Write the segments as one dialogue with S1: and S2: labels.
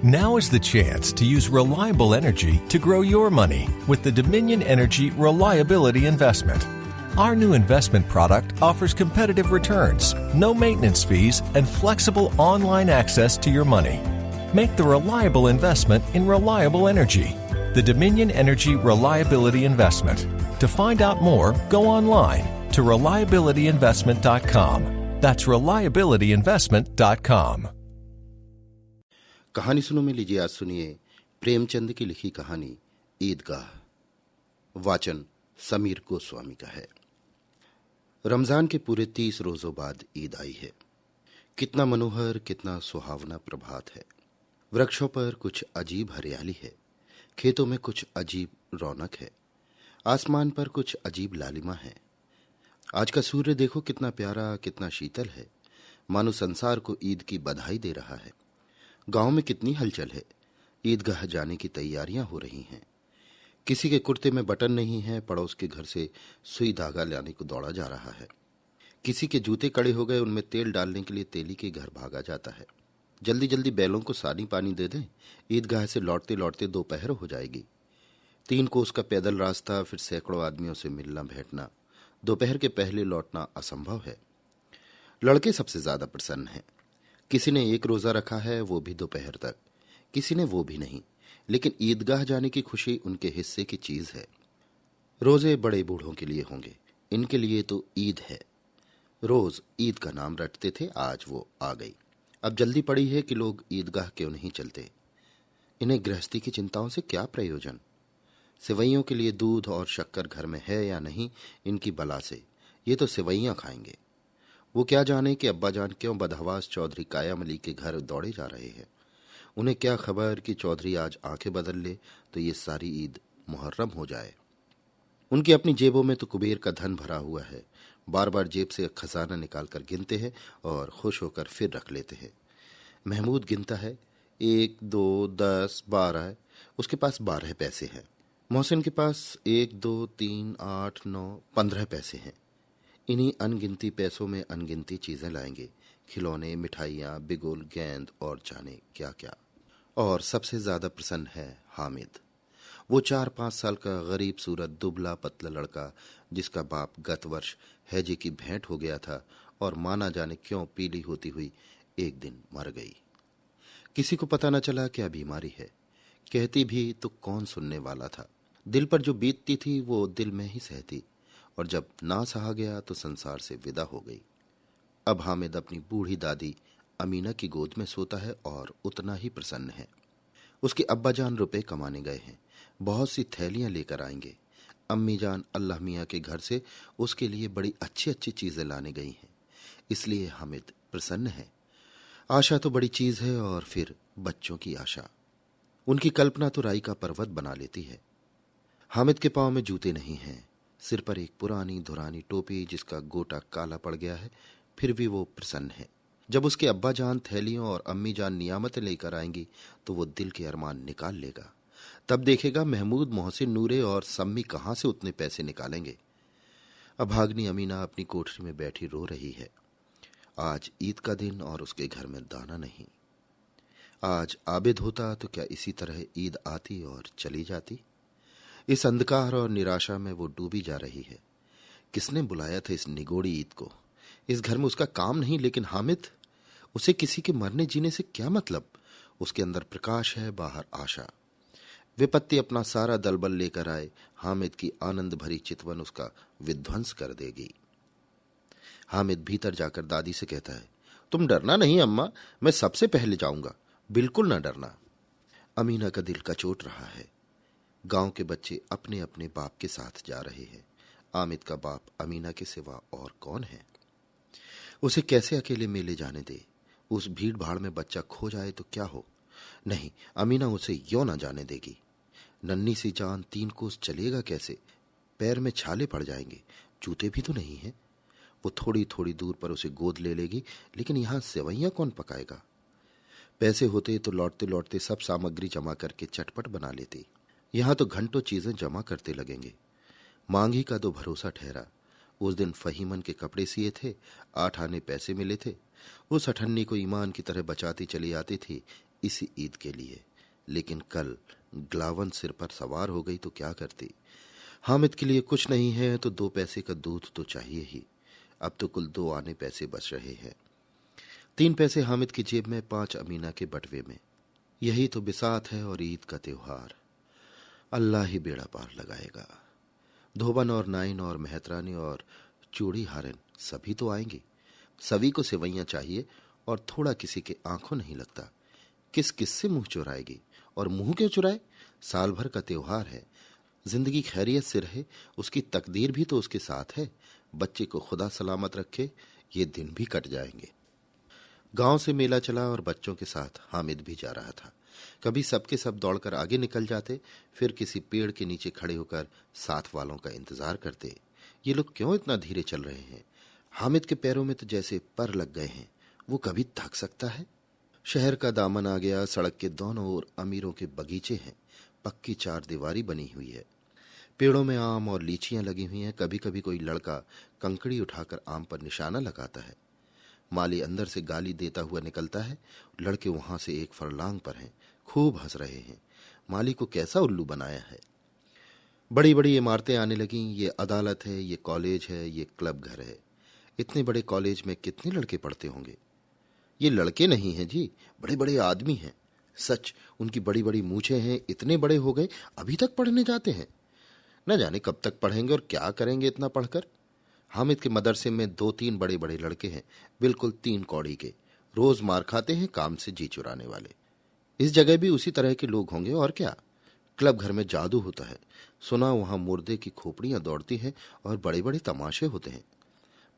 S1: Now is the chance to use reliable energy to grow your money with the Dominion Energy Reliability Investment. Our new investment product offers competitive returns, no maintenance fees, and flexible online access to your money. Make the reliable investment in reliable energy. The Dominion Energy Reliability Investment. To find out more, go online to reliabilityinvestment.com. That's reliabilityinvestment.com.
S2: कहानी सुनो में लीजिए आज सुनिए प्रेमचंद की लिखी कहानी ईदगाह। वाचन समीर गोस्वामी का है। रमजान के पूरे 30 रोजों बाद ईद आई है। कितना मनोहर, कितना सुहावना प्रभात है। वृक्षों पर कुछ अजीब हरियाली है, खेतों में कुछ अजीब रौनक है, आसमान पर कुछ अजीब लालिमा है। आज का सूर्य देखो कितना प्यारा, कितना शीतल है, मानो संसार को ईद की बधाई दे रहा है। गांव में कितनी हलचल है। ईदगाह जाने की तैयारियां हो रही हैं। किसी के कुर्ते में बटन नहीं है, पड़ोस के घर से सुई धागा लाने को दौड़ा जा रहा है। किसी के जूते कड़े हो गए, उनमें तेल डालने के लिए तेली के घर भागा जाता है। जल्दी जल्दी बैलों को सानी पानी दे दें, ईदगाह से लौटते लौटते दोपहर हो जाएगी। 3 कोस का पैदल रास्ता, फिर सैकड़ों आदमियों से मिलना भेंटना, दोपहर के पहले लौटना असंभव है। लड़के सबसे ज्यादा प्रसन्न हैं। किसी ने 1 रोजा रखा है, वो भी दोपहर तक, किसी ने वो भी नहीं, लेकिन ईदगाह जाने की खुशी उनके हिस्से की चीज है। रोजे बड़े बूढ़ों के लिए होंगे, इनके लिए तो ईद है। रोज ईद का नाम रटते थे, आज वो आ गई। अब जल्दी पड़ी है कि लोग ईदगाह क्यों नहीं चलते। इन्हें गृहस्थी की चिंताओं से क्या प्रयोजन। सेवैयों के लिए दूध और शक्कर घर में है या नहीं, इनकी बला से ये तो सेवैयां खाएंगे। वो क्या जाने कि अब्बाजान क्यों बदहवास चौधरी कायम अली के घर दौड़े जा रहे हैं। उन्हें क्या खबर कि चौधरी आज आंखें बदल ले तो ये सारी ईद मुहर्रम हो जाए। उनकी अपनी जेबों में तो कुबेर का धन भरा हुआ है। बार बार जेब से खजाना निकालकर गिनते हैं और खुश होकर फिर रख लेते हैं। महमूद गिनता है, 1, 2, 10, 12। उसके पास 12 पैसे हैं। मोहसिन के पास 1, 2, 3, 8, 9, 15 पैसे हैं। इन्हीं अनगिनती पैसों में अनगिनती चीजें लाएंगे, खिलौने, मिठाइयां, बिगुल, गेंद और जाने क्या क्या। और सबसे ज्यादा प्रसन्न है हामिद, वो 4-5 साल का गरीब सूरत दुबला पतला लड़का जिसका बाप गत वर्ष हैजे की भेंट हो गया था और माना जाने क्यों पीली होती हुई एक दिन मर गई। किसी को पता न चला क्या बीमारी है, कहती भी तो कौन सुनने वाला था। दिल पर जो बीतती थी वो दिल में ही सहती, और जब ना सहा गया तो संसार से विदा हो गई। अब हामिद अपनी बूढ़ी दादी अमीना की गोद में सोता है और उतना ही प्रसन्न है। उसके अब्बाजान रुपए कमाने गए हैं, बहुत सी थैलियां लेकर आएंगे। अम्मी जान अल्लाह मियाँ के घर से उसके लिए बड़ी अच्छी अच्छी चीजें लाने गई हैं, इसलिए हामिद प्रसन्न है। आशा तो बड़ी चीज है, और फिर बच्चों की आशा। उनकी कल्पना तो राई का पर्वत बना लेती है। हामिद के पांव में जूते नहीं हैं, सिर पर एक पुरानी धुरानी टोपी जिसका गोटा काला पड़ गया है, फिर भी वो प्रसन्न है। जब उसके अब्बा जान थैलियों और अम्मी जान नियामतें लेकर आएंगी तो वो दिल के अरमान निकाल लेगा। तब देखेगा महमूद, मोहसिन, नूरे और सम्मी कहां से उतने पैसे निकालेंगे। अभाग्नि अमीना अपनी कोठरी में बैठी रो रही है। आज ईद का दिन और उसके घर में दाना नहीं। आज आबिद होता तो क्या इसी तरह ईद आती और चली जाती। इस अंधकार और निराशा में वो डूबी जा रही है। किसने बुलाया था इस निगोड़ी ईद को। इस घर में उसका काम नहीं, लेकिन हामिद, उसे किसी के मरने जीने से क्या मतलब। उसके अंदर प्रकाश है, बाहर आशा। विपत्ति अपना सारा दलबल लेकर आए, हामिद की आनंद भरी चितवन उसका विध्वंस कर देगी। हामिद भीतर जाकर दादी से कहता है, तुम डरना नहीं अम्मा, मैं सबसे पहले जाऊंगा, बिल्कुल ना डरना। अमीना का दिल कचोट रहा है। गांव के बच्चे अपने अपने बाप के साथ जा रहे हैं। आमिद का बाप अमीना के सिवा और कौन है। उसे कैसे अकेले मेले जाने दे। उस भीड़ भाड़ में बच्चा खो जाए तो क्या हो। नहीं, अमीना उसे यो ना जाने देगी। नन्ही सी जान 3 कोस चलेगा कैसे। पैर में छाले पड़ जाएंगे, जूते भी तो नहीं है। वो थोड़ी थोड़ी दूर पर उसे गोद ले लेगी, लेकिन यहां सेवैयां कौन पकाएगा। पैसे होते तो लौटते लौटते सब सामग्री जमा करके चटपट बना लेती। यहां तो घंटों चीजें जमा करते लगेंगे। मांगी का तो भरोसा ठहरा। उस दिन फहीमन के कपड़े सिए थे, 8 आने पैसे मिले थे। उस अठन्नी को ईमान की तरह बचाती चली आती थी। इसी ईद के लिए, लेकिन कल ग्लावन सिर पर सवार हो गई तो क्या करती। हामिद के लिए कुछ नहीं है तो 2 पैसे का दूध तो चाहिए ही। अब तो कुल 2 आने पैसे बच रहे हैं। 3 पैसे हामिद की जेब में, 5 अमीना के बटवे में। यही तो बिसात है और ईद का त्योहार। अल्लाह ही बेड़ा पार लगाएगा। धोबन और नाइन और मेहतरानी और चूड़ी हारन सभी तो आएंगे। सभी को सेवैयां चाहिए और थोड़ा किसी के आंखों नहीं लगता। किस किस से मुंह चुराएगी, और मुंह क्यों चुराए? साल भर का त्योहार है। जिंदगी खैरियत से रहे, उसकी तकदीर भी तो उसके साथ है। बच्चे को खुदा सलामत रखे, ये दिन भी कट जाएंगे। गांव से मेला चला और बच्चों के साथ हामिद भी जा रहा था। कभी सबके सब दौड़कर आगे निकल जाते, फिर किसी पेड़ के नीचे खड़े होकर साथ वालों का इंतजार करते। ये लोग क्यों इतना धीरे चल रहे हैं? हामिद के पैरों में तो जैसे पर लग गए हैं। वो कभी थक सकता है? शहर का दामन आ गया। सड़क के दोनों ओर अमीरों के बगीचे हैं। पक्की 4 दीवारी बनी हुई है। पेड़ों में आम और लीचियां लगी हुई हैं। कभी कभी कोई लड़का कंकड़ी उठाकर आम पर निशाना लगाता है। माली अंदर से गाली देता हुआ निकलता है। लड़के वहां से 1 फरलांग पर हैं, खूब हंस रहे हैं। माली को कैसा उल्लू बनाया है। बड़ी बड़ी इमारतें आने लगीं। ये अदालत है, ये कॉलेज है, ये क्लब घर है। इतने बड़े कॉलेज में कितने लड़के पढ़ते होंगे? ये लड़के नहीं हैं जी, बड़े बड़े आदमी हैं। सच, उनकी बड़ी बड़ी मूछें हैं। इतने बड़े हो गए, अभी तक पढ़ने जाते हैं। न जाने कब तक पढ़ेंगे और क्या करेंगे इतना पढ़कर। हामिद के मदरसे में 2-3 बड़े बड़े लड़के हैं, बिल्कुल 3 कौड़ी के। रोज मार खाते हैं, काम से जी चुराने वाले। इस जगह भी उसी तरह के लोग होंगे और क्या। क्लब घर में जादू होता है। सुना वहां मुर्दे की खोपड़ियां दौड़ती हैं और बड़े बड़े तमाशे होते हैं,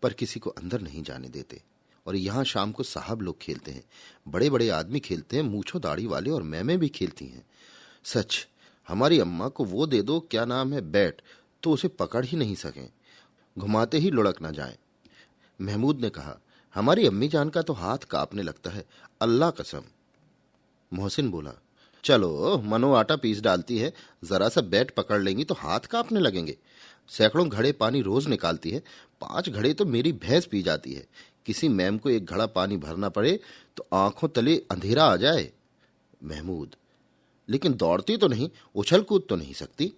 S2: पर किसी को अंदर नहीं जाने देते। और यहाँ शाम को साहब लोग खेलते हैं। बड़े बड़े आदमी खेलते हैं, मूछो दाढ़ी वाले, और मैमें भी खेलती हैं। सच, हमारी अम्मा को वो दे दो, क्या नाम है, बैट, तो उसे पकड़ ही नहीं सकें, घुमाते ही लुढ़क ना जाए। महमूद ने कहा, हमारी अम्मी जान का तो हाथ कांपने लगता है, अल्लाह कसम। मोहसिन बोला, चलो मनो आटा पीस डालती है, जरा सा बैट पकड़ लेंगी तो हाथ कांपने लगेंगे। सैकड़ों घड़े पानी रोज निकालती है, 5 घड़े तो मेरी भैंस पी जाती है। किसी मैम को 1 घड़ा पानी भरना पड़े तो आंखों तले अंधेरा आ जाए। महमूद, लेकिन दौड़ती तो नहीं, उछल कूद तो नहीं सकती।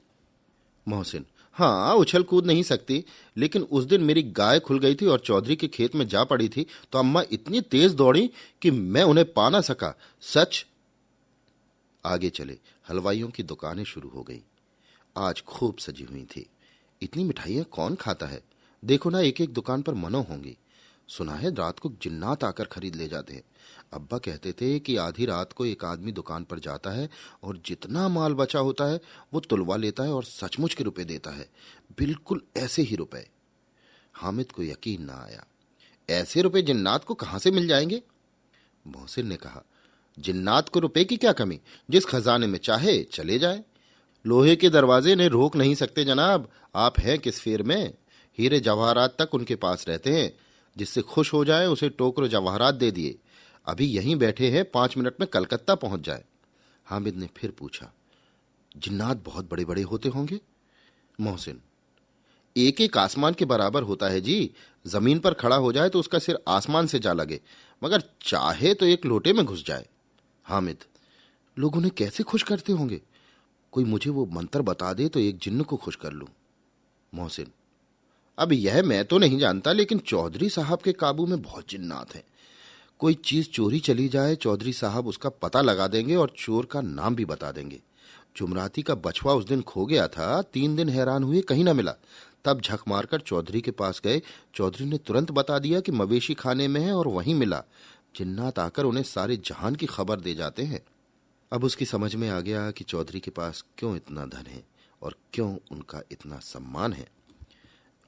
S2: मोहसिन, हाँ, उछल कूद नहीं सकती, लेकिन उस दिन मेरी गाय खुल गई थी और चौधरी के खेत में जा पड़ी थी तो अम्मा इतनी तेज दौड़ी कि मैं उन्हें पा ना सका। सच। आगे चले। हलवाइयों की दुकानें शुरू हो गई। आज खूब सजी हुई थी। इतनी मिठाइयां कौन खाता है? देखो ना, एक एक दुकान पर मनो होंगी। सुना है रात को जिन्नात आकर खरीद ले जाते हैं। अब्बा कहते थे कि आधी रात को एक आदमी दुकान पर जाता है और जितना माल बचा होता है वो तुलवा लेता है और सचमुच के रुपए देता है, बिल्कुल ऐसे ही रुपए। हामिद को यकीन ना आया। ऐसे रुपए जिन्नात को कहां से मिल जाएंगे? मोहसिन ने कहा, जिन्नात को रुपए की क्या कमी, जिस खजाने में चाहे चले जाए। लोहे के दरवाजे ने रोक नहीं सकते जनाब। आप हैं किस फेर में? हीरे जवाहरात तक उनके पास रहते हैं। जिससे खुश हो जाए उसे टोकरो जवाहरात दे दिए। अभी यहीं बैठे हैं, 5 मिनट में कलकत्ता पहुंच जाए। हामिद ने फिर पूछा, जिन्नात बहुत बड़े बड़े होते होंगे? मोहसिन, एक एक आसमान के बराबर होता है जी। जमीन पर खड़ा हो जाए तो उसका सिर आसमान से जा लगे, मगर चाहे तो एक लोटे में घुस जाए। हामिद, लोग उन्हें कैसे खुश करते होंगे? कोई मुझे वो मंत्र बता दे तो एक जिन्न को खुश कर लूं। मोहसिन, अब यह मैं तो नहीं जानता, लेकिन चौधरी साहब के काबू में बहुत जिन्नात हैं। कोई चीज चोरी चली जाए, चौधरी साहब उसका पता लगा देंगे और चोर का नाम भी बता देंगे। जुमराती का बछवा उस दिन खो गया था, 3 दिन हैरान हुए, कहीं ना मिला। तब झक मारकर चौधरी के पास गए। चौधरी ने तुरंत बता दिया कि मवेशी खाने में है और वहीं मिला। जिन्नात आकर उन्हें सारे जहान की खबर दे जाते हैं। अब उसकी समझ में आ गया कि चौधरी के पास क्यों इतना धन है और क्यों उनका इतना सम्मान है।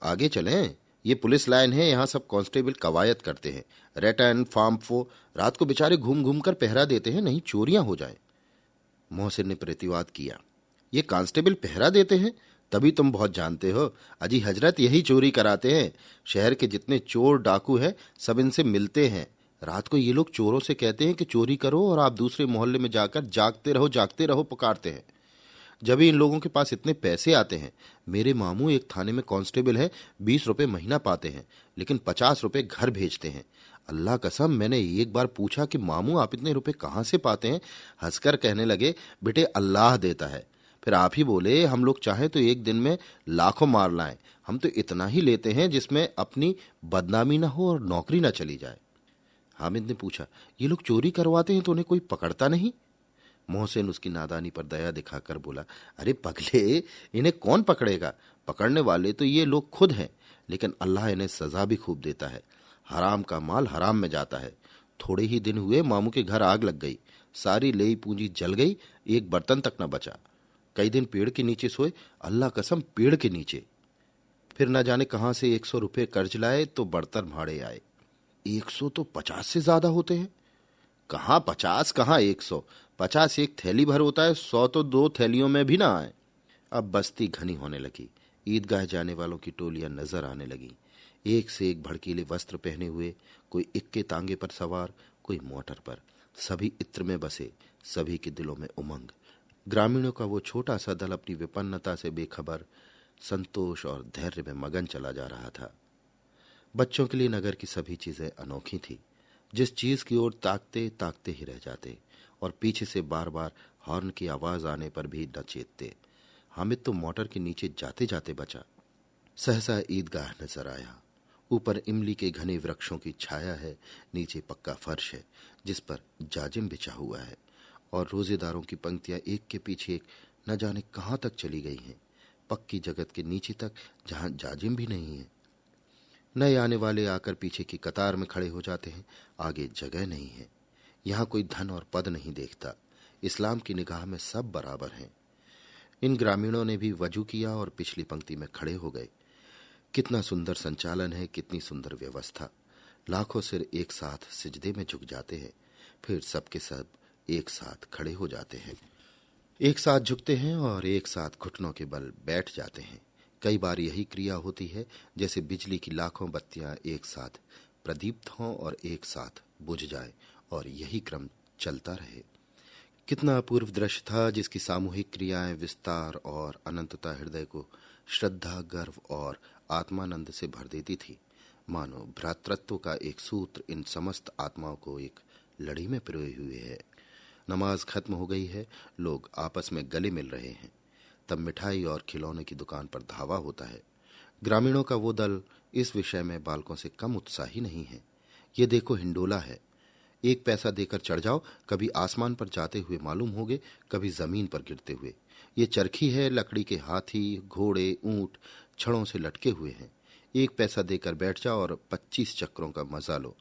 S2: आगे चलें, ये पुलिस लाइन है, यहाँ सब कांस्टेबल कवायद करते हैं। रेटन फार्मफो रात को बेचारे घूम घूम कर पहरा देते हैं, नहीं चोरियां हो जाए। मोहसिन ने प्रतिवाद किया, ये कांस्टेबल पहरा देते हैं? तभी तुम बहुत जानते हो। अजी हजरत यही चोरी कराते हैं। शहर के जितने चोर डाकू हैं सब इनसे मिलते हैं। रात को ये लोग चोरों से कहते हैं कि चोरी करो और आप दूसरे मोहल्ले में जाकर जागते रहो पुकारते हैं। जब भी इन लोगों के पास इतने पैसे आते हैं। मेरे मामू एक थाने में कांस्टेबल है, 20 रुपए महीना पाते हैं, लेकिन 50 रुपए घर भेजते हैं। अल्लाह कसम, मैंने एक बार पूछा कि मामू आप इतने रुपए कहाँ से पाते हैं? हंसकर कहने लगे, बेटे अल्लाह देता है। फिर आप ही बोले, हम लोग चाहें तो एक दिन में लाखों मार लाएं, हम तो इतना ही लेते हैं जिसमें अपनी बदनामी ना हो और नौकरी ना चली जाए। हामिद ने पूछा, ये लोग चोरी करवाते हैं तो उन्हें कोई पकड़ता नहीं? मोहसिन उसकी नादानी पर दया दिखाकर बोला, अरे पगले, इन्हें कौन पकड़ेगा? पकड़ने वाले तो ये लोग खुद हैं, लेकिन अल्लाह इन्हें सजा भी खूब देता है। हराम का माल हराम में जाता है। थोड़े ही दिन हुए मामू के घर आग लग गई, सारी लेई पूंजी जल गई, एक बर्तन तक न बचा। कई दिन पेड़ के नीचे सोए, अल्लाह कसम पेड़ के नीचे। फिर न जाने कहां से 100 रुपये कर्ज लाए तो बर्तन भाड़े आए। 100 तो 50 से ज्यादा होते हैं। कहाँ 50, कहाँ 100? 50 एक थैली भर होता है, 100 तो 2 थैलियों में भी ना आए। अब बस्ती घनी होने लगी। ईदगाह जाने वालों की टोलियां नजर आने लगी, एक से एक भड़कीले वस्त्र पहने हुए, कोई इक्के तांगे पर सवार, कोई मोटर पर। सभी इत्र में बसे, सभी के दिलों में उमंग। ग्रामीणों का वो छोटा सा दल अपनी विपन्नता से बेखबर, संतोष और धैर्य में मगन चला जा रहा था। बच्चों के लिए नगर की सभी चीजें अनोखी थी। जिस चीज की ओर ताकते ताकते ही रह जाते, और पीछे से बार बार हॉर्न की आवाज आने पर भी न चेतते। हामिद तो मोटर के नीचे जाते जाते बचा। सहसा ईदगाह नजर आया। ऊपर इमली के घने वृक्षों की छाया है, नीचे पक्का फर्श है जिस पर जाजिम बिछा हुआ है, और रोजेदारों की पंक्तियां एक के पीछे एक न जाने कहां तक चली गई हैं, पक्की जगत के नीचे तक, जहां जाजिम भी नहीं है। नए आने वाले आकर पीछे की कतार में खड़े हो जाते हैं, आगे जगह नहीं है। यहां कोई धन और पद नहीं देखता, इस्लाम की निगाह में सब बराबर हैं। इन ग्रामीणों ने भी वजू किया और पिछली पंक्ति में खड़े हो गए। कितना सुंदर संचालन है, कितनी सुंदर व्यवस्था। लाखों सिर एक साथ सिजदे में झुक जाते हैं, फिर सबके सब एक साथ खड़े हो जाते हैं। एक साथ झुकते हैं और एक साथ घुटनों के बल बैठ जाते हैं। कई बार यही क्रिया होती है जैसे बिजली की लाखों बत्तियां एक साथ प्रदीप्त हों और एक साथ बुझ जाए, और यही क्रम चलता रहे। कितना अपूर्व दृश्य था, जिसकी सामूहिक क्रियाएं विस्तार और अनंतता हृदय को श्रद्धा, गर्व और आत्मानंद से भर देती थी। मानो भ्रातृत्व का एक सूत्र इन समस्त आत्माओं को एक लड़ी में पिरोए हुए है। नमाज खत्म हो गई है, लोग आपस में गले मिल रहे हैं। तब मिठाई और खिलौने की दुकान पर धावा होता है। ग्रामीणों का वो दल इस विषय में बालकों से कम उत्साही नहीं है। ये देखो, हिंडोला है, 1 पैसा देकर चढ़ जाओ, कभी आसमान पर जाते हुए मालूम होगे, कभी जमीन पर गिरते हुए। ये चरखी है, लकड़ी के हाथी, घोड़े, ऊंट छड़ों से लटके हुए हैं। 1 पैसा देकर बैठ जाओ और 25 चक्रों का मजा लो।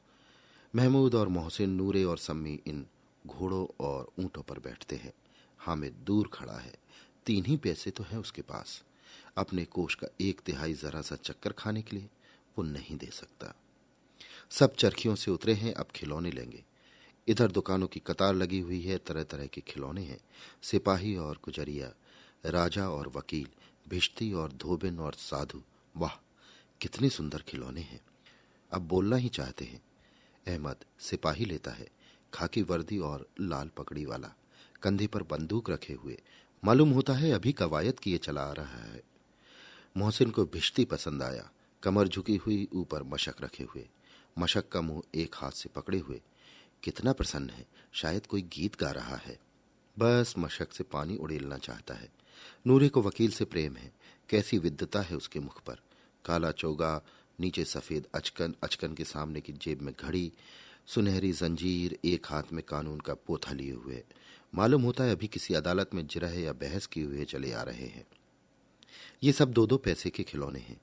S2: महमूद और मोहसिन, नूरे और सम्मी इन घोड़ों और ऊंटों पर बैठते हैं। हामिद दूर खड़ा है, 3 ही पैसे तो है उसके पास। अपने कोष का 1/3 जरा सा चक्कर खाने के लिए वो नहीं दे सकता। सब चरखियों से उतरे हैं, अब खिलौने लेंगे। इधर दुकानों की कतार लगी हुई है, तरह तरह के खिलौने हैं। सिपाही और गुजरिया, राजा और वकील, भिश्ती और धोबिन और साधु। वाह, कितने सुंदर खिलौने हैं। अब बोलना ही चाहते हैं। अहमद सिपाही लेता है, खाकी वर्दी और लाल पगड़ी वाला, कंधे पर बंदूक रखे हुए, मालूम होता है अभी कवायद किए चला आ रहा है। मोहसिन को भिश्ती पसंद आया, कमर झुकी हुई, ऊपर मशक रखे हुए, मशक का मुंह एक हाथ से पकड़े हुए। कितना प्रसन्न है, शायद कोई गीत गा रहा है। बस मशक से पानी उड़ेलना चाहता है। नूरे को वकील से प्रेम है, कैसी विद्वता है उसके मुख पर। काला चोगा, नीचे सफेद अचकन, अचकन के सामने की जेब में घड़ी, सुनहरी जंजीर, एक हाथ में कानून का पोथा लिए हुए। मालूम होता है अभी किसी अदालत में जिरह या बहस किए हुए चले आ रहे हैं। ये सब 2-2 पैसे के खिलौने हैं।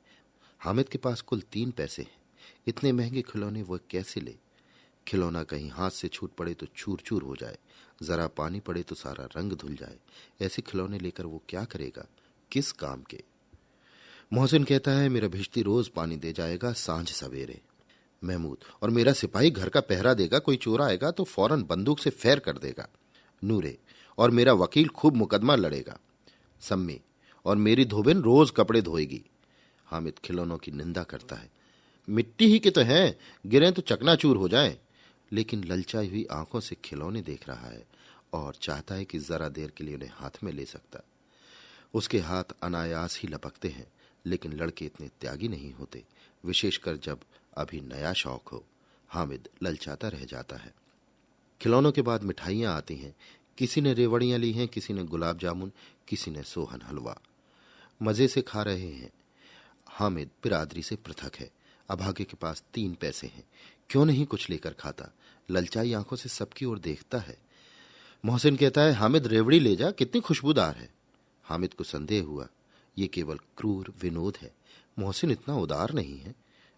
S2: हामिद के पास कुल 3 पैसे हैं। इतने महंगे खिलौने वो कैसे ले? खिलौना कहीं हाथ से छूट पड़े तो चूर चूर हो जाए, जरा पानी पड़े तो सारा रंग धुल जाए। ऐसे खिलौने लेकर वो क्या करेगा, किस काम के? मोहसिन कहता है मेरा भिश्ती रोज पानी दे जाएगा सांझ सवेरे। महमूद, और मेरा सिपाही घर का पहरा देगा, कोई चोर आएगा तो फौरन बंदूक से फैर कर देगा। नूरे, और मेरा वकील खूब मुकदमा लड़ेगा। सम्मी, और मेरी धोबिन रोज कपड़े धोएगी। हामिद खिलौनों की निंदा करता है, मिट्टी ही के तो हैं, गिरें तो चकनाचूर हो जाएं। लेकिन ललचाई हुई आंखों से खिलौने देख रहा है और चाहता है कि जरा देर के लिए उन्हें हाथ में ले सकता। उसके हाथ अनायास ही लपकते हैं, लेकिन लड़के इतने त्यागी नहीं होते, विशेषकर जब अभी नया शौक हो। हामिद ललचाता रह जाता है। खिलौनों के बाद मिठाइयां आती हैं। किसी ने रेवड़ियां ली हैं, किसी ने गुलाब जामुन, किसी ने सोहन हलवा। मजे से खा रहे हैं। हामिद बिरादरी से पृथक है। अभागे के पास 3 पैसे हैं, क्यों नहीं कुछ लेकर खाता। ललचाई आंखों से सबकी ओर देखता है। मोहसिन कहता है, हामिद रेवड़ी ले जा, कितनी खुशबूदार है। हामिद को संदेह हुआ, ये केवल क्रूर विनोद है, मोहसिन इतना उदार नहीं है।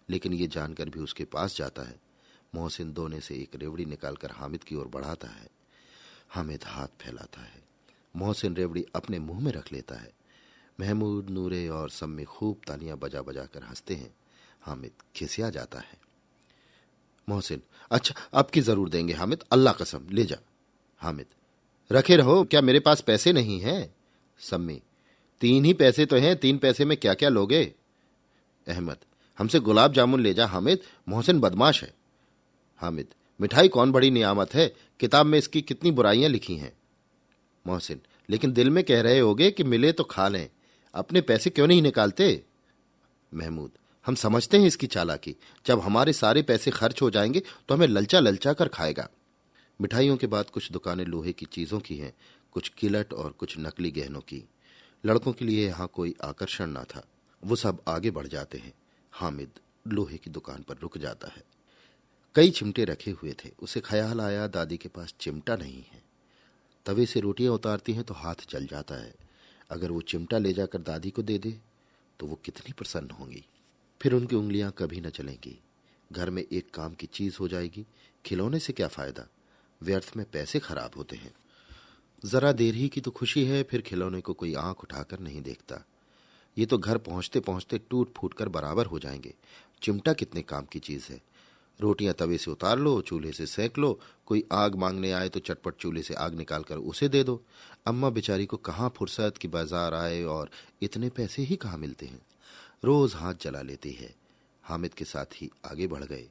S2: लेकिन ये जानकर भी उसके पास जाता है। मोहसिन दोने से एक रेवड़ी निकालकर हामिद की ओर बढ़ाता है। हामिद हाथ फैलाता है। मोहसिन रेवड़ी अपने मुंह में रख लेता है। महमूद, नूरे और सम्मी खूब तालियां बजा बजा कर हंसते हैं। हामिद खिसिया जाता है। मोहसिन, अच्छा अब की जरूर देंगे हामिद, अल्लाह कसम, ले जा। हामिद, रखे रहो, क्या मेरे पास पैसे नहीं हैं? सम्मी, 3 ही पैसे तो हैं, 3 पैसे में क्या क्या लोगे? अहमद, हमसे गुलाब जामुन ले जा हामिद, मोहसिन बदमाश है। हामिद, मिठाई कौन बड़ी नियामत है, किताब में इसकी कितनी बुराइयां लिखी हैं। मोहसिन, लेकिन दिल में कह रहे होगे कि मिले तो खा लें, अपने पैसे क्यों नहीं निकालते? महमूद, हम समझते हैं इसकी चालाकी, जब हमारे सारे पैसे खर्च हो जाएंगे तो हमें ललचा ललचा कर खाएगा। मिठाइयों के बाद कुछ दुकानें लोहे की चीजों की हैं, कुछ गिलट और कुछ नकली गहनों की। लड़कों के लिए यहां कोई आकर्षण न था, वो सब आगे बढ़ जाते हैं। हामिद लोहे की दुकान पर रुक जाता है। कई चिमटे रखे हुए थे। उसे ख्याल आया, दादी के पास चिमटा नहीं है। तवे से रोटियां उतारती हैं तो हाथ जल जाता है। अगर वो चिमटा ले जाकर दादी को दे दे तो वो कितनी प्रसन्न होंगी। फिर उनकी उंगलियां कभी न चलेंगी। घर में एक काम की चीज हो जाएगी। खिलौने से क्या फायदा, व्यर्थ में पैसे खराब होते हैं। जरा देर ही की तो खुशी है, फिर खिलौने को कोई आंख उठाकर नहीं देखता। ये तो घर पहुंचते पहुंचते टूट फूट कर बराबर हो जाएंगे। चिमटा कितने काम की चीज है। रोटियां तवे से उतार लो, चूल्हे से सेक लो, कोई आग मांगने आए तो चटपट चूल्हे से आग निकालकर उसे दे दो। अम्मा बेचारी को कहाँ फुर्सत कि बाजार आए, और इतने पैसे ही कहाँ मिलते हैं। रोज हाथ जला लेती है। हामिद के साथ ही आगे बढ़ गए।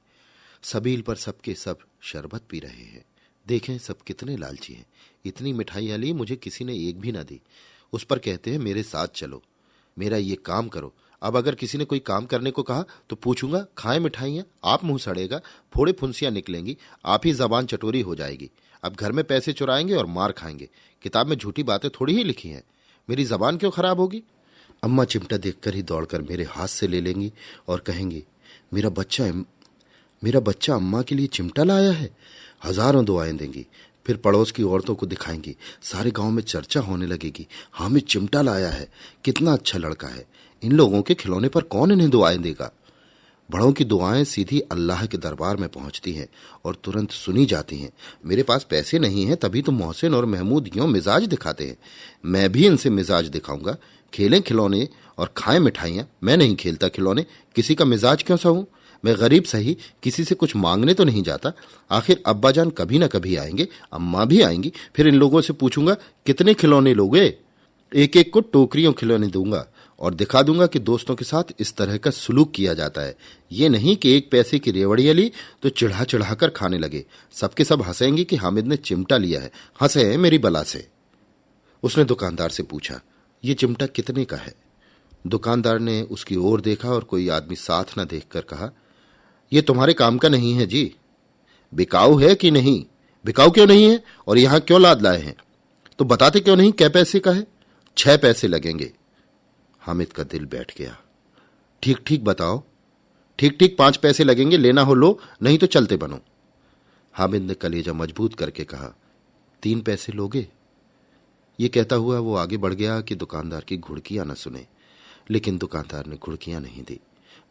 S2: सबील पर सबके सब शरबत पी रहे हैं। देखें सब कितने लालची हैं। इतनी मिठाइयां ली, मुझे किसी ने एक भी ना दी। उस पर कहते हैं मेरे साथ चलो, मेरा ये काम करो। अब अगर किसी ने कोई काम करने को कहा तो पूछूंगा, खाएं मिठाइयां? आप मुंह सड़ेगा, फोड़े फुंसियां निकलेंगी, आप ही जबान चटोरी हो जाएगी। अब घर में पैसे चुराएंगे और मार खाएंगे। किताब में झूठी बातें थोड़ी ही लिखी हैं, मेरी जबान क्यों खराब होगी? अम्मा चिमटा देखकर ही दौड़कर मेरे हाथ से ले लेंगी और कहेंगी, मेरा बच्चा अम्मा के लिए चिमटा लाया है। हजारों दुआएं देंगी। फिर पड़ोस की औरतों को दिखाएंगी। सारे गांव में चर्चा होने लगेगी, हामिद चिमटा लाया है, कितना अच्छा लड़का है। इन लोगों के खिलौने पर कौन इन्हें दुआएं देगा? बड़ों की दुआएं सीधी अल्लाह के दरबार में पहुंचती हैं और तुरंत सुनी जाती हैं। मेरे पास पैसे नहीं हैं, तभी तो मोहसिन और महमूद यूं मिजाज दिखाते हैं। मैं भी इनसे मिजाज दिखाऊंगा। खेलें खिलौने और खाएं मिठाइयां। मैं नहीं खेलता खिलौने, किसी का मिजाज क्यों सहूं? मैं गरीब सही, किसी से कुछ मांगने तो नहीं जाता। आखिर अब्बा जान कभी ना कभी आएंगे, अम्मा भी आएंगी। फिर इन लोगों से पूछूंगा, कितने खिलौने लोगे? एक एक को टोकरियों खिलौने दूंगा और दिखा दूंगा कि दोस्तों के साथ इस तरह का सुलूक किया जाता है। ये नहीं कि 1 पैसे की रेवड़ियां ली तो चिढ़ा चिढ़ाकर खाने लगे। सबके सब हंसेंगे कि हामिद ने चिमटा लिया है। हंसे मेरी बला से। उसने दुकानदार से पूछा, ये चिमटा कितने का है? दुकानदार ने उसकी ओर देखा और कोई आदमी साथ न देखकर कहा, ये तुम्हारे काम का नहीं है जी। बिकाऊ है कि नहीं? बिकाऊ क्यों नहीं है और यहां क्यों लाद लाए हैं? तो बताते क्यों नहीं कै पैसे का है? 6 पैसे लगेंगे। हामिद का दिल बैठ गया। ठीक ठीक बताओ। ठीक ठीक 5 पैसे लगेंगे, लेना हो लो, नहीं तो चलते बनो। हामिद ने कलेजा मजबूत करके कहा, 3 पैसे लोगे? ये कहता हुआ वो आगे बढ़ गया कि दुकानदार की घुड़कियां न सुने। लेकिन दुकानदार ने घुड़कियां नहीं दी,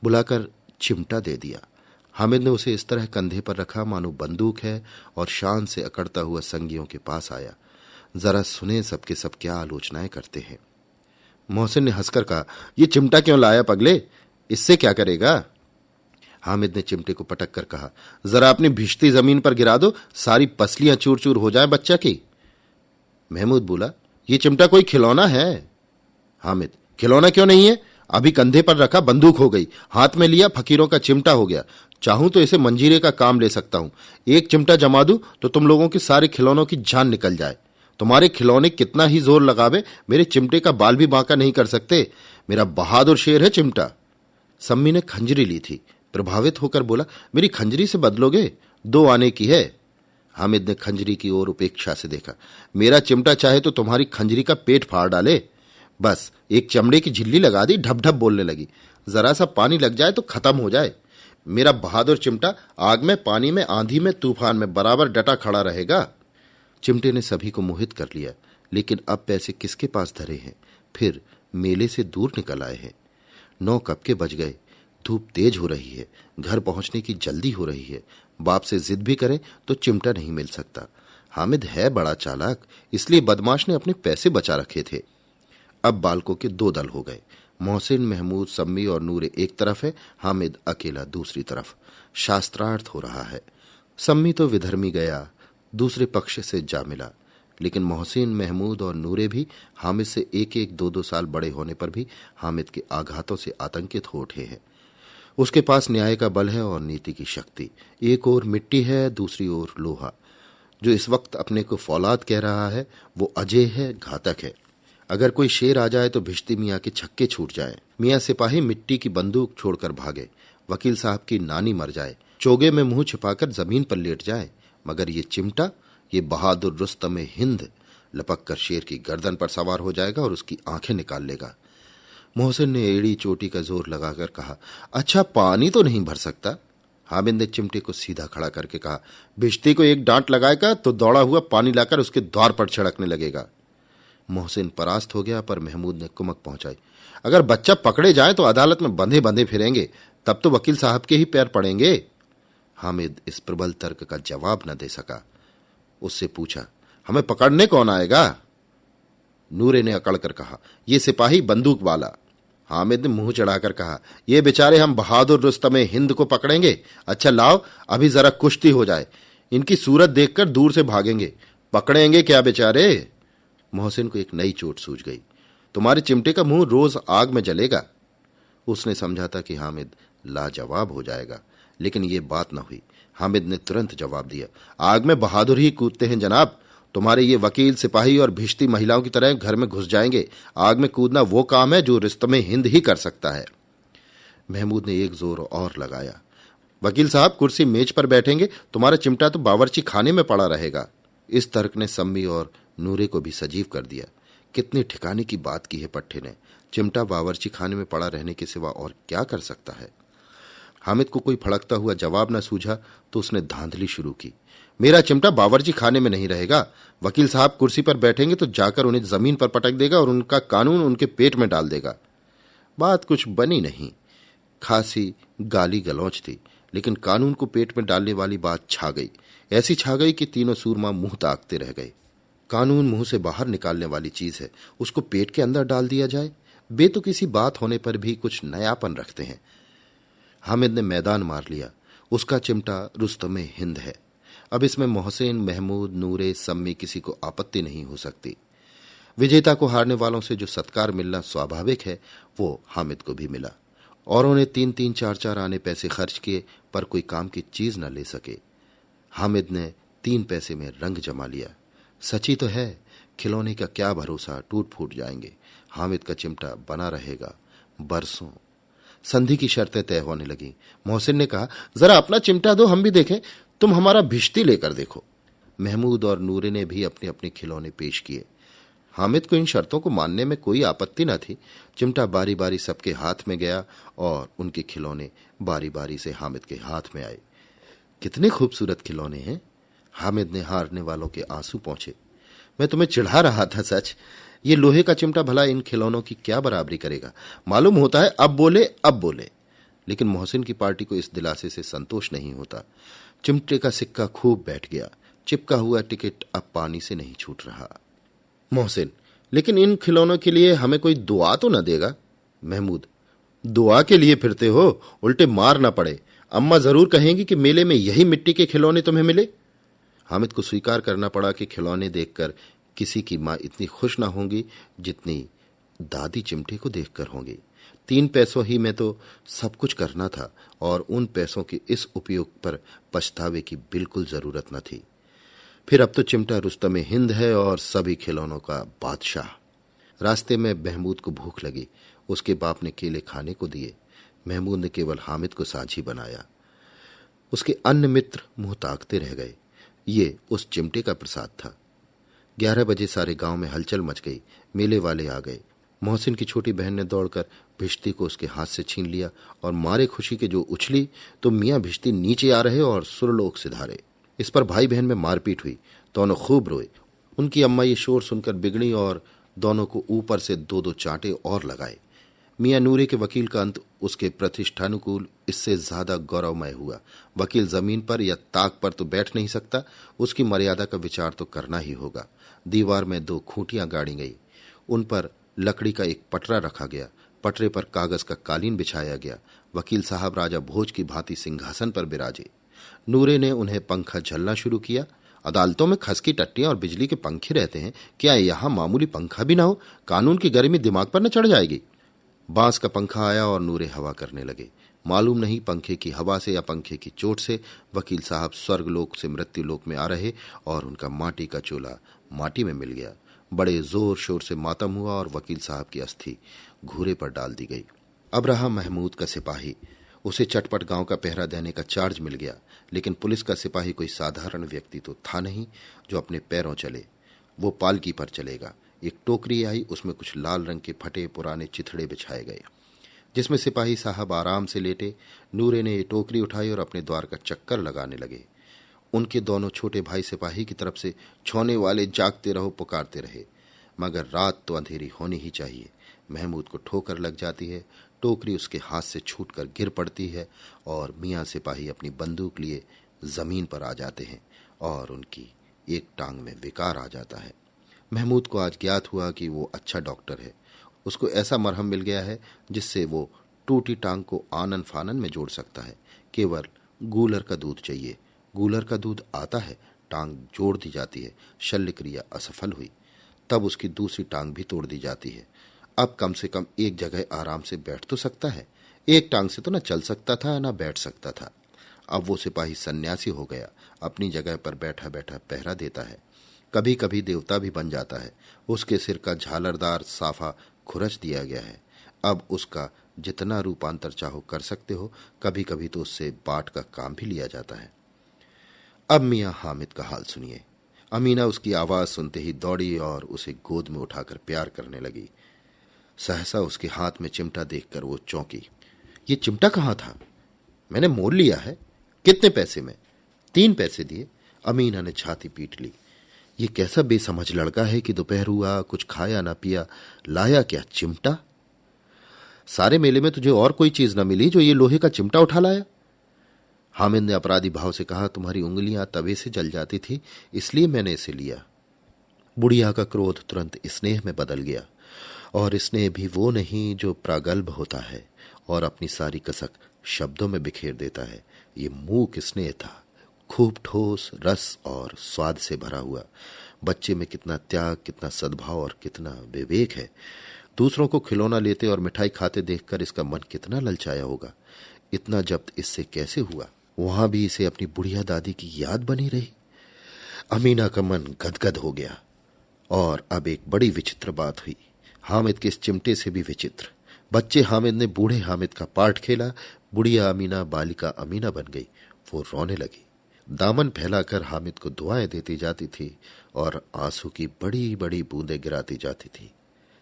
S2: बुलाकर चिमटा दे दिया। हामिद ने उसे इस तरह कंधे पर रखा मानो बंदूक है और शान से अकड़ता हुआ संगियों के पास आया। जरा सुने सबके सब क्या आलोचनाएं करते हैं। मोहसिन ने हंसकर कहा, ये चिमटा क्यों लाया पगले, इससे क्या करेगा? हामिद ने चिमटे को पटक कर कहा, जरा अपनी भिश्ती जमीन पर गिरा दो, सारी पसलियां चूर चूर हो जाए बच्चा की। महमूद बोला, ये चिमटा कोई खिलौना है? हामिद, खिलौना क्यों नहीं है? अभी कंधे पर रखा बंदूक हो गई, हाथ में लिया फकीरों का चिमटा हो गया। चाहूं तो इसे मंजीरे का काम ले सकता हूं। एक चिमटा जमा दूं तो तुम लोगों के सारे खिलौनों की जान निकल जाए। तुम्हारे खिलौने कितना ही जोर लगावे, मेरे चिमटे का बाल भी बांका नहीं कर सकते। मेरा बहादुर शेर है चिमटा। सम्मी ने खंजरी ली थी। प्रभावित होकर बोला, मेरी खंजरी से बदलोगे? 2 आने की है। हामिद ने खंजरी की ओर उपेक्षा से देखा। मेरा चिमटा चाहे तो तुम्हारी खंजरी का पेट फाड़ डाले। बस एक चमड़े की झिल्ली लगा दी, ढप ढप बोलने लगी। जरा सा पानी लग जाए तो खत्म हो जाए। मेरा बहादुर चिमटा आग में, पानी में, आंधी में, तूफान में बराबर डटा खड़ा रहेगा। चिमटे ने सभी को मोहित कर लिया, लेकिन अब पैसे किसके पास धरे हैं? फिर मेले से दूर निकल आए हैं। 9 कब के बज गए। धूप तेज हो रही है, घर पहुंचने की जल्दी हो रही है। बाप से जिद भी करें तो चिमटा नहीं मिल सकता। हामिद है बड़ा चालाक, इसलिए बदमाश ने अपने पैसे बचा रखे थे। अब बालकों के 2 दल हो गए। मोहसिन, महमूद, सम्मी और नूरे एक तरफ है, हामिद अकेला दूसरी तरफ। शास्त्रार्थ हो रहा है। सम्मी तो विधर्मी गया, दूसरे पक्ष से जा मिला, लेकिन मोहसिन, महमूद और नूरे भी हामिद से 1-1, 2-2 साल बड़े होने पर भी हामिद के आघातों से आतंकित हो उठे हैं। उसके पास न्याय का बल है और नीति की शक्ति। एक ओर मिट्टी है, दूसरी ओर लोहा। जो इस वक्त अपने को फौलाद कह रहा है वो अजय है, घातक है। अगर कोई शेर आ जाए तो भिश्ती मियाँ के छक्के छूट जाए। मियाँ सिपाही मिट्टी की बंदूक छोड़कर भागे। वकील साहब की नानी मर जाए, चोगे में मुंह छिपाकर जमीन पर लेट जाए, मगर ये चिमटा, ये बहादुर रुस्तम हिंद लपक कर शेर की गर्दन पर सवार हो जाएगा और उसकी आंखें निकाल लेगा। मोहसिन ने एड़ी चोटी का जोर लगाकर कहा, अच्छा पानी तो नहीं भर सकता? हामिद ने चिमटे को सीधा खड़ा करके कहा, भिश्ती को एक डांट लगाएगा तो दौड़ा हुआ पानी लाकर उसके द्वार पर छिड़कने लगेगा। मोहसिन परास्त हो गया, पर महमूद ने कुमक पहुंचाई, अगर बच्चा पकड़े जाए तो अदालत में बंधे बंधे फिरेंगे, तब तो वकील साहब के ही पैर पड़ेंगे। हामिद इस प्रबल तर्क का जवाब न दे सका। उससे पूछा, हमें पकड़ने कौन आएगा? नूरे ने अकड़ कर कहा, ये सिपाही बंदूक वाला। हामिद ने मुंह चढ़ाकर कहा, ये बेचारे हम बहादुर रुस्तम हिंद को पकड़ेंगे? अच्छा लाओ, अभी जरा कुश्ती हो जाए, इनकी सूरत देखकर दूर से भागेंगे। पकड़ेंगे क्या बेचारे? मोहसिन को एक नई चोट सूझ गई। तुम्हारे चिमटे का मुंह रोज आग में जलेगा। उसने समझा था कि हामिद लाजवाब हो जाएगा, लेकिन ये बात न हुई। हामिद ने तुरंत जवाब दिया, आग में बहादुर ही कूदते हैं जनाब। तुम्हारे ये वकील, सिपाही और भिश्ती महिलाओं की तरह घर में घुस जाएंगे। आग में कूदना वो काम है जो रुस्तम हिंद ही कर सकता है। महमूद ने एक जोर और लगाया, वकील साहब कुर्सी मेज पर बैठेंगे, तुम्हारा चिमटा तो बावर्ची खाने में पड़ा रहेगा। इस तर्क ने सम्मी और नूरे को भी सजीव कर दिया। कितने ठिकाने की बात की है पट्टे ने। चिमटा बावर्ची खाने में पड़ा रहने के सिवा और क्या कर सकता है? हामिद को कोई फड़कता हुआ जवाब न सूझा तो उसने धांधली शुरू की, मेरा चिमटा बावर्ची खाने में नहीं रहेगा। वकील साहब कुर्सी पर बैठेंगे तो जाकर उन्हें जमीन पर पटक देगा और उनका कानून उनके पेट में डाल देगा। बात कुछ बनी नहीं, खासी गाली गलौच थी, लेकिन कानून को पेट में डालने वाली बात छा गई। ऐसी छा गई कि तीनों सूरमा मुंह ताकते रह गए। कानून मुंह से बाहर निकालने वाली चीज है, उसको पेट के अंदर डाल दिया जाए। बे तो किसी बात होने पर भी कुछ नयापन रखते हैं। हामिद ने मैदान मार लिया। उसका चिमटा रुस्तम हिंद है। अब इसमें मोहसिन, महमूद, नूरे, सम्मी किसी को आपत्ति नहीं हो सकती। विजेता को हारने वालों से जो सत्कार मिलना स्वाभाविक है वो हामिद को भी मिला। औरों ने 3-3, 4-4 आने पैसे खर्च किए पर कोई काम की चीज न ले सके। हामिद ने 3 पैसे में रंग जमा लिया। सची तो है, खिलौने का क्या भरोसा, टूट फूट जाएंगे। हामिद का चिमटा बना रहेगा बरसों। संधि की शर्तें तय होने लगी। मोहसिन ने कहा, जरा अपना चिमटा दो, हम भी देखें। तुम हमारा भिश्ती लेकर देखो। महमूद और नूरे ने भी अपने अपने खिलौने पेश किए। हामिद को इन शर्तों को मानने में कोई आपत्ति न थी। चिमटा बारी बारी सबके हाथ में गया और उनके खिलौने बारी बारी से हामिद के हाथ में आए। कितने खूबसूरत खिलौने हैं। हामिद ने हारने वालों के आंसू पोंछे। मैं तुम्हें चिढ़ा रहा था सच। ये लोहे का चिमटा भला इन खिलौनों की क्या बराबरी करेगा? मालूम होता है अब बोले। लेकिन मोहसिन की पार्टी को इस दिलासे से संतोष नहीं होता। चिमटे का सिक्का खूब बैठ गया। चिपका हुआ टिकट अब पानी से नहीं छूट रहा। मोहसिन, लेकिन इन खिलौनों के लिए हमें कोई दुआ तो न देगा? महमूद, दुआ के लिए फिरते हो, उल्टे मार ना पड़े। अम्मा जरूर कहेंगी कि मेले में यही मिट्टी के खिलौने तुम्हें मिले। हामिद को स्वीकार करना पड़ा कि खिलौने देखकर किसी की मां इतनी खुश ना होंगी जितनी दादी चिमटे को देखकर होंगी। 3 पैसों ही में तो सब कुछ करना था और उन पैसों के इस उपयोग पर पछतावे की बिल्कुल जरूरत न थी। फिर अब तो चिमटा रुस्तम हिंद है और सभी खिलौनों का बादशाह। रास्ते में महमूद को भूख लगी। उसके बाप ने केले खाने को दिए। महमूद ने केवल हामिद को साझी बनाया। उसके अन्य मित्र मुंह ताकते रह गए। ये उस चिमटे का प्रसाद था। 11 बजे सारे गांव में हलचल मच गई। मेले वाले आ गए। मोहसिन की छोटी बहन ने दौड़कर भिश्ती को उसके हाथ से छीन लिया और मारे खुशी के जो उछली तो मियाँ भिश्ती नीचे आ रहे और सुरलोक सिधारे। इस पर भाई बहन में मारपीट हुई। दोनों खूब रोए। उनकी अम्मा ये शोर सुनकर बिगड़ी और दोनों को ऊपर से 2-2 चांटे और लगाए। मियाँ नूरे के वकील का अंत उसके प्रतिष्ठानुकूल इससे ज्यादा गौरवमय हुआ। वकील जमीन पर या ताक पर तो बैठ नहीं सकता, उसकी मर्यादा का विचार तो करना ही होगा। दीवार में 2 खूंटियां गाड़ी गई। उन पर लकड़ी का एक पटरा रखा गया। पटरे पर कागज का कालीन बिछाया गया। वकील साहब राजा भोज की भांति सिंहासन पर बिराजे। नूरे ने उन्हें पंखा झलना शुरू किया। अदालतों में खस की टट्टियां और बिजली के पंखे रहते हैं, क्या यहां मामूली पंखा भी ना हो? कानून की गर्मी दिमाग पर न चढ़ जाएगी? बांस का पंखा आया और नूरे हवा करने लगे। मालूम नहीं पंखे की हवा से या पंखे की चोट से वकील साहब स्वर्गलोक से मृत्युलोक में आ रहे और उनका माटी का चोला माटी में मिल गया। बड़े जोर शोर से मातम हुआ और वकील साहब की अस्थि घूरे पर डाल दी गई। अब रहा महमूद का सिपाही। उसे चटपट गांव का पहरा देने का चार्ज मिल गया। लेकिन पुलिस का सिपाही कोई साधारण व्यक्ति तो था नहीं जो अपने पैरों चले। वो पालकी पर चलेगा। एक टोकरी आई, उसमें कुछ लाल रंग के फटे पुराने चिथड़े बिछाए गए, जिसमें सिपाही साहब आराम से लेटे। नूरे ने ये टोकरी उठाई और अपने द्वार का चक्कर लगाने लगे। उनके दोनों छोटे भाई सिपाही की तरफ से छौने वाले जागते रहो पुकारते रहे, मगर रात तो अंधेरी होनी ही चाहिए। महमूद को ठोकर लग जाती है। टोकरी उसके हाथ से छूटकर गिर पड़ती है और मियाँ सिपाही अपनी बंदूक लिए जमीन पर आ जाते हैं और उनकी एक टांग में विकार आ जाता है। महमूद को आज ज्ञात हुआ कि वो अच्छा डॉक्टर है। उसको ऐसा मरहम मिल गया है जिससे वो टूटी टांग को आनन फानन में जोड़ सकता है। केवल गूलर का दूध चाहिए। गूलर का दूध आता है, टांग जोड़ दी जाती है। शल्य क्रिया असफल हुई, तब उसकी दूसरी टांग भी तोड़ दी जाती है। अब कम से कम एक जगह आराम से बैठ तो सकता है। एक टांग से तो न चल सकता था न बैठ सकता था। अब वो सिपाही सन्यासी हो गया। अपनी जगह पर बैठा बैठा पहरा देता है। कभी कभी देवता भी बन जाता है। उसके सिर का झालरदार साफा खुरच दिया गया है। अब उसका जितना रूपांतर चाहो कर सकते हो। कभी कभी तो उससे बाट का काम भी लिया जाता है। अब मियाँ हामिद का हाल सुनिए। अमीना उसकी आवाज सुनते ही दौड़ी और उसे गोद में उठाकर प्यार करने लगी। सहसा उसके हाथ में चिमटा देखकर वो चौंकी। ये चिमटा कहाँ था? मैंने मोल लिया है। कितने पैसे में? 3 पैसे दिए। अमीना ने छाती पीट ली। ये कैसा बेसमझ लड़का है कि दोपहर हुआ, कुछ खाया ना पिया, लाया क्या चिमटा? सारे मेले में तुझे और कोई चीज न मिली जो ये लोहे का चिमटा उठा लाया? हामिद ने अपराधी भाव से कहा, तुम्हारी उंगलियां तवे से जल जाती थी, इसलिए मैंने इसे लिया। बुढ़िया का क्रोध तुरंत स्नेह में बदल गया, और स्नेह भी वो नहीं जो प्रागल्भ होता है और अपनी सारी कसक शब्दों में बिखेर देता है। ये मूक स्नेह था, खूब ठोस, रस और स्वाद से भरा हुआ। बच्चे में कितना त्याग, कितना सद्भाव और कितना विवेक है। दूसरों को खिलौना लेते और मिठाई खाते देखकर इसका मन कितना ललचाया होगा। इतना जब्त इससे कैसे हुआ? वहां भी इसे अपनी बुढ़िया दादी की याद बनी रही। अमीना का मन गदगद हो गया। और अब एक बड़ी विचित्र बात हुई, हामिद के इस चिमटे से भी विचित्र। बच्चे हामिद ने बूढ़े हामिद का पार्ट खेला। बुढ़िया अमीना बालिका अमीना बन गई। वो रोने लगी, दामन फैलाकर हामिद को दुआएं देती जाती थी और आंसू की बड़ी बड़ी बूंदें गिराती जाती थी।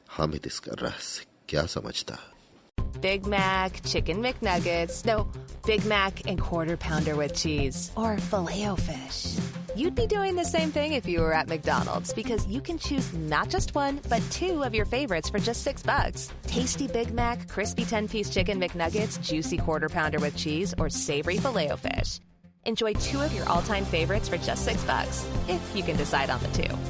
S2: हामिद इसका रहस्य क्या समझता?
S3: Big Mac, Chicken McNuggets, no, Big Mac and Quarter Pounder with cheese, or Filet-O-Fish. You'd be doing the same thing if you were at McDonald's, because you can choose not just one, but 2 of your favorites for just $6. Tasty Big Mac, crispy 10-piece Chicken McNuggets, juicy Quarter Pounder with cheese, or savory Filet-O-Fish. Enjoy 2 of your all-time favorites for just $6, if you can decide on the 2.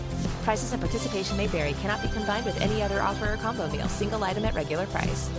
S3: Prices and participation may vary. Cannot be combined with any other offer or combo meal. Single item at regular price.